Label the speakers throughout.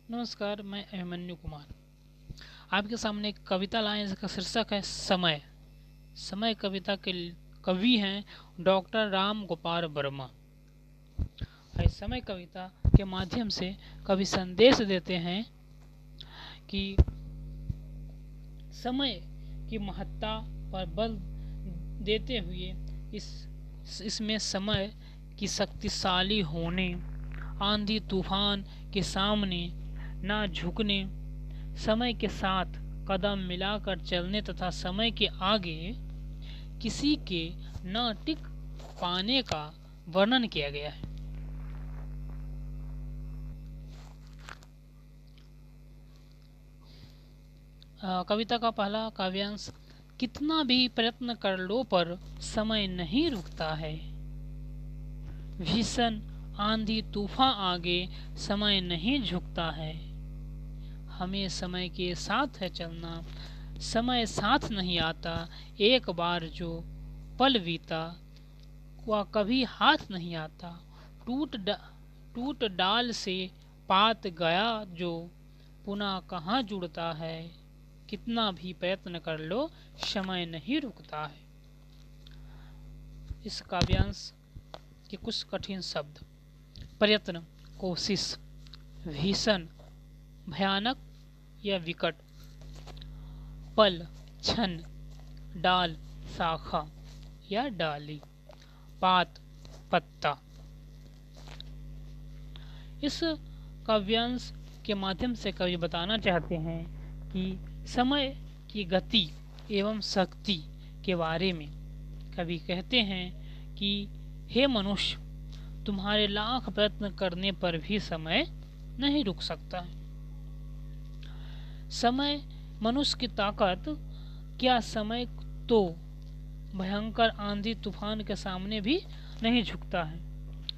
Speaker 1: नमस्कार, मैं अभिमन्यु कुमार आपके सामने एक कविता लाए हैं जिसका शीर्षक है समय। समय कविता के कवि हैं डॉक्टर राम गोपाल वर्मा। इस समय कविता के माध्यम से कवि संदेश देते हैं कि समय की महत्ता पर बल देते हुए इसमें समय की शक्तिशाली होने, आंधी तूफान के सामने ना झुकने, समय के साथ कदम मिलाकर चलने तथा समय के आगे किसी के न टिक पाने का वर्णन किया गया है। कविता का पहला काव्यांश। कितना भी प्रयत्न कर लो पर समय नहीं रुकता है। भीषण आंधी तूफान आगे समय नहीं झुकता है। हमें समय के साथ है चलना, समय साथ नहीं आता। एक बार जो पल बीता वह कभी हाथ नहीं आता। टूट डाल से पात गया जो पुनः कहाँ जुड़ता है। कितना भी प्रयत्न कर लो समय नहीं रुकता है। इस काव्यांश के कुछ कठिन शब्द। प्रयत्न, कोशिश। भीषण, भयानक या विकट। पल, क्षण। डाल, शाखा या डाली। पात, पत्ता। इस काव्यांश के माध्यम से कवि बताना चाहते हैं कि समय की गति एवं शक्ति के बारे में। कवि कहते हैं कि हे मनुष्य, तुम्हारे लाख प्रयत्न करने पर भी समय नहीं रुक सकता है। समय मनुष्य की ताकत, क्या समय तो भयंकर आंधी तूफान के सामने भी नहीं झुकता है।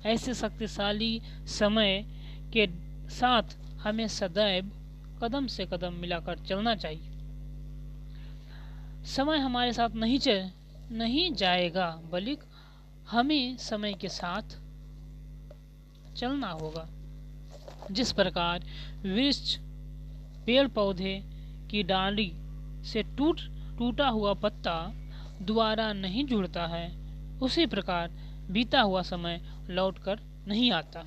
Speaker 1: ऐसे शक्तिशाली समय के साथ हमें सदैव कदम से कदम मिलाकर चलना चाहिए। समय हमारे साथ नहीं जाएगा, बल्कि हमें समय के साथ चलना होगा। जिस प्रकार वृक्ष, पेड़ पौधे की डाली से टूटा हुआ पत्ता दोबारा नहीं जुड़ता है, उसी प्रकार बीता हुआ समय लौट कर नहीं आता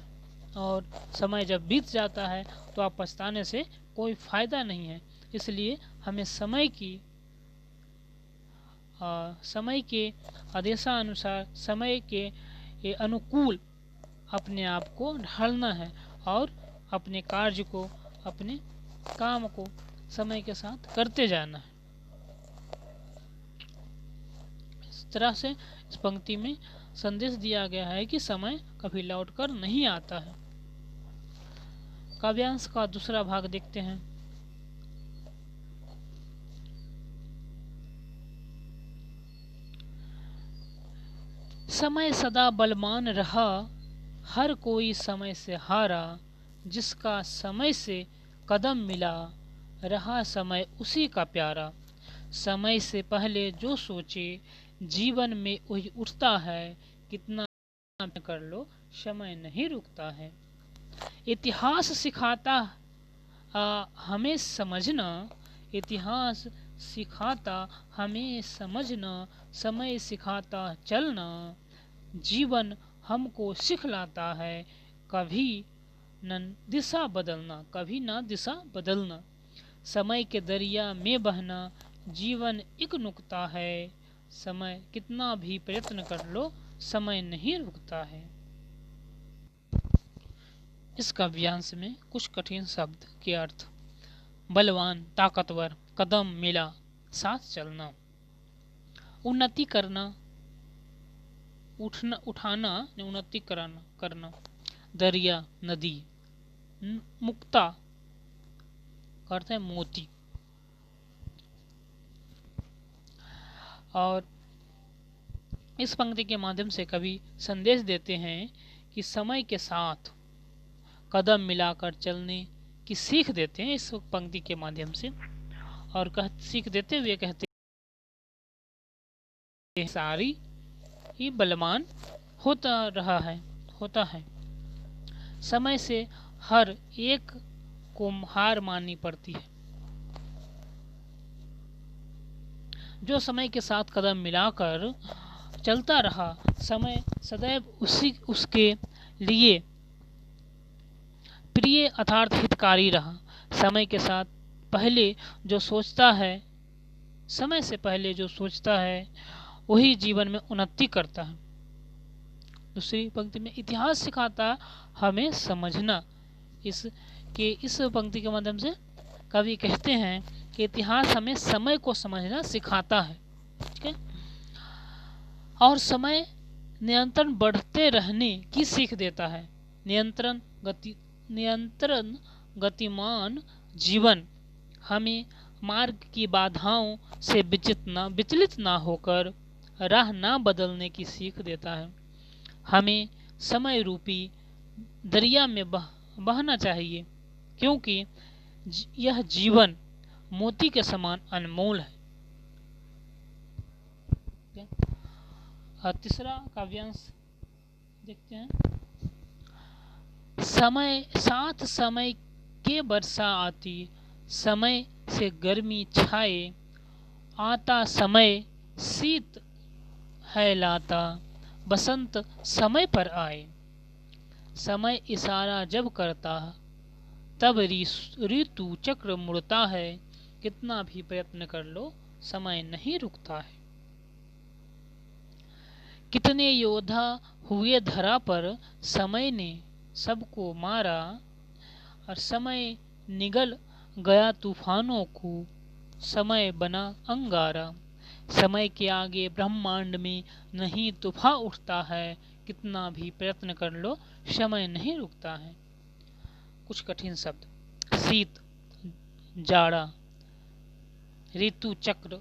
Speaker 1: और समय जब बीत जाता है तो आप पछताने से कोई फायदा नहीं है। इसलिए हमें समय के आदेशानुसार, समय के अनुकूल अपने आप को ढालना है और अपने कार्य को, अपने काम को समय के साथ करते जाना है। इस तरह से इस पंक्ति में संदेश दिया गया है कि समय कभी लौट कर नहीं आता है। काव्यांश का दूसरा भाग देखते हैं। समय सदा बलवान रहा, हर कोई समय से हारा। जिसका समय से कदम मिला, रहा समय उसी का प्यारा। समय से पहले जो सोचे, जीवन में वही उठता है। कितना कर लो समय नहीं रुकता है। इतिहास सिखाता हमें समझना, इतिहास सिखाता हमें समझना। समय सिखाता चलना, जीवन हमको सिखलाता है। कभी न दिशा बदलना। समय के दरिया में बहना, जीवन एक नुकता है। समय कितना भी प्रयत्न कर लो समय नहीं रुकता है। इस काव्यांश में कुछ कठिन शब्द के अर्थ। बलवान, ताकतवर। कदम मिला, साथ चलना। उन्नति करना, उठाना, उन्नति करना। दरिया, नदी। मुक्ता करते हैं मोती। और इस पंक्ति के माध्यम से कवि संदेश देते हैं कि समय के साथ कदम मिलाकर चलने की सीख देते हैं इस पंक्ति के माध्यम से। और सीख देते हुए कहते हैं सारी ही बलवान होता है। समय से हर एक को हार माननी पड़ती है। जो समय के साथ कदम मिलाकर चलता रहा, समय सदैव उसके लिए प्रिय अर्थात हितकारी रहा। समय के साथ पहले जो सोचता है, समय से पहले जो सोचता है वही जीवन में उन्नति करता है। दूसरी पंक्ति में इतिहास सिखाता हमें समझना। इस पंक्ति के माध्यम से कवि कहते हैं कि इतिहास हमें समय को समझना सिखाता है। ठीक है, और समय नियंत्रण बढ़ते रहने की सीख देता है। नियंत्रण गतिमान जीवन हमें मार्ग की बाधाओं से विचलित ना होकर राह ना बदलने की सीख देता है। हमें समय रूपी दरिया में बहना चाहिए, क्योंकि यह जीवन मोती के समान अनमोल है। तीसरा काव्यांश देखते हैं। समय के वर्षा आती, समय से गर्मी छाए, आता समय शीत है लाता, बसंत समय पर आए। समय इशारा जब करता तब ऋतु चक्र मुड़ता है, कितना भी प्रयत्न कर लो समय नहीं रुकता है। कितने योद्धा हुए धरा पर, समय ने सबको मारा, और समय निगल गया तूफानों को, समय बना अंगारा। समय के आगे ब्रह्मांड में नहीं तूफान उठता है, कितना भी प्रयत्न कर लो समय नहीं रुकता है। कुछ कठिन शब्द। शीत, जाड़ा, ऋतु चक्र,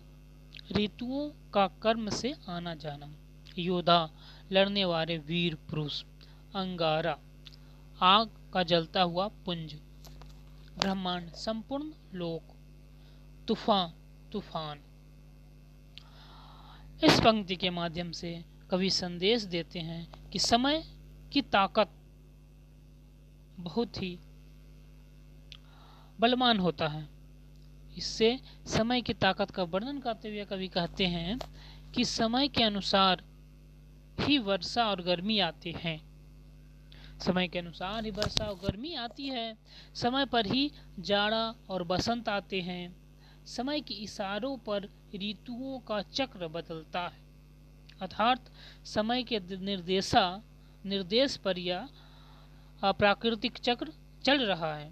Speaker 1: ऋतुओं का कर्म से आना जाना। योद्धा, लड़ने वाले वीर पुरुष। अंगारा, आग का जलता हुआ पुंज। ब्रह्मांड, संपूर्ण लोक। तूफान। इस पंक्ति के माध्यम से कवि संदेश देते हैं कि समय की ताकत बहुत ही बलवान होता है। इससे समय की ताकत का वर्णन करते हुए कवि कहते हैं कि समय के अनुसार ही वर्षा और गर्मी आती हैं। समय के अनुसार ही वर्षा और गर्मी आती है। समय पर ही जाड़ा और बसंत आते हैं। समय के इशारों पर ऋतुओं का चक्र बदलता है, अर्थात समय के निर्देश पर यह प्राकृतिक चक्र चल रहा है।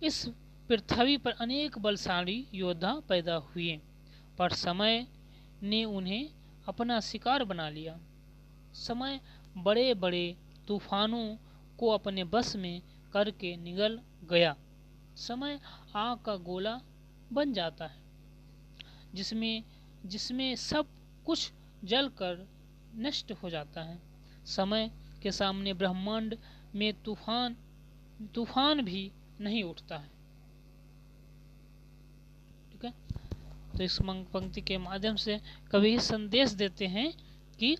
Speaker 1: इस पृथ्वी पर अनेक बलशाली योद्धा पैदा हुए, पर समय ने उन्हें अपना शिकार बना लिया। समय बड़े बड़े तूफानों को अपने बस में करके निगल गया। समय आग का गोला बन जाता है, जिसमें सब कुछ जलकर नष्ट हो जाता है। समय के सामने ब्रह्मांड में तूफान भी नहीं उठता है। ठीक है, तो इस पंक्ति के माध्यम से कवि संदेश देते हैं कि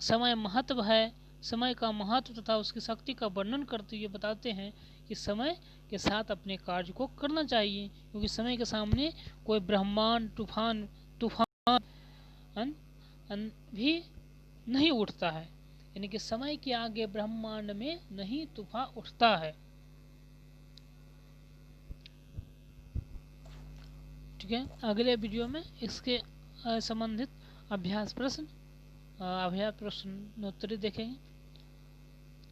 Speaker 1: समय महत्व है। समय का महत्व तथा उसकी शक्ति का वर्णन करते हुए बताते हैं कि समय के साथ अपने कार्य को करना चाहिए, क्योंकि समय के सामने कोई ब्रह्मांड तूफान भी नहीं उठता है। यानी कि समय के आगे ब्रह्मांड में नहीं तूफान उठता है। ठीक है, अगले वीडियो में इसके संबंधित अभ्यास प्रश्नोत्तरी देखेंगे।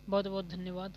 Speaker 1: बहुत बहुत धन्यवाद।